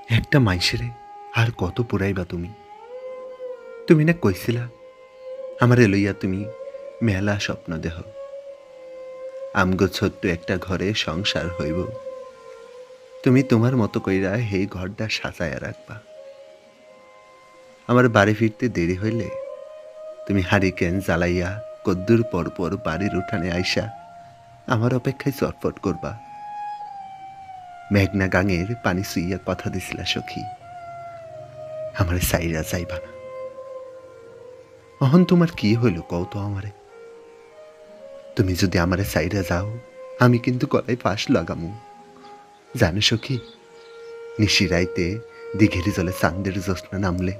একটা মাইসেরে আর কত পুরাইবা তুমি? তুমি না কইছিলা আমারে লইয়া তুমি মেলা স্বপ্ন দেহ। আমগো ছোট্ট একটা ঘরে সংসার হইব। তুমি তোমার মতো কইরা হেই ঘরটা সাজায়া রাখবা। আমার বাড়ি ফিরতে দেরি হইলে তুমি হারিকেন জ্বালাইয়া কদ্দুর পর বাড়ির উঠানে আইসা আমার অপেক্ষায় চটফট করবা। মেঘনা গাঙের পানি সুইয়া কথা দিছিলা সখী, আমারে সাইরা যাইবা না। অহন তোমার কি হইল কও তো আমারে? তুমি যদি আমারে সাইরা যাও, আমি কিন্তু গলায় ফাঁস লাগামু। জানো সখী, নিশিরাইতে দিঘেরি জলে চান্দের জ্যোৎস্না নামলে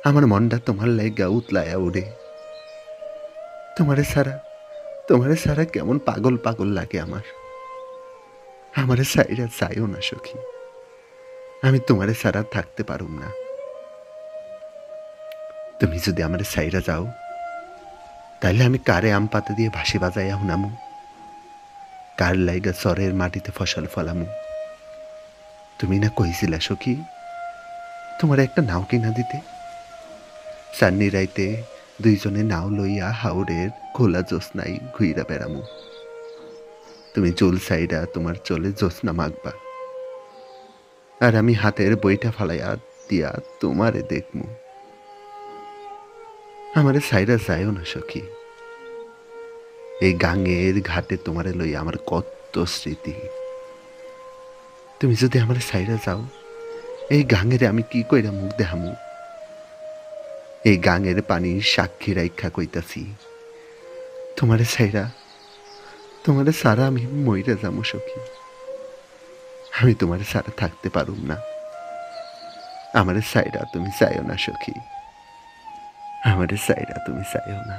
আমার মনটা তোমার লাইগা উতলায়া উড়ে। তোমারে ছাড়া তোমারে ছাড়া কেমন পাগল পাগল লাগে আমার। আমারে সাইরা যাইও না সখী, আমি তোমারে ছাড়া থাকতে পারুম না। তুমি যদি আমারে সাইরা যাও, তাইলে আমি কারে আম পাতা দিয়ে ভাসি বাজাইয়া হুনামু, কার লাইগা চরের মাটিতে ফসল ফলামু। তুমি না কইছিলা সখী তোমার একটা নাও কিনা দিতে? সান্নি রাইতে দুইজনে নাও লইয়া হাওরের খোলা জ্যোৎস্নাই ঘুইরা বেড়ামু। তুমি চুল সাইডা তোমার চলে জ্যোৎস্না মাখবা, আর আমি হাতের বইটা ফালাইয়া দিয়া তোমারে দেখমু। আমারে সাইরা যায়ও না সখী, এই গাঙের ঘাটে তোমারে লইয়া আমার কত স্মৃতি। তুমি যদি আমারে সাইরা যাও, এই গাঙেরে আমি কি কইরা মুখ দেখামু? এই গাঙের পানি সাক্ষী রাইখা কইতাছি, তোমারে সারা আমি মইরা যামু সখী। আমি তোমারে সারা থাকতে পারুম না। আমারে সাইরা তুমি চাইও না সখী, আমারে সাইরা তুমি চাইও না।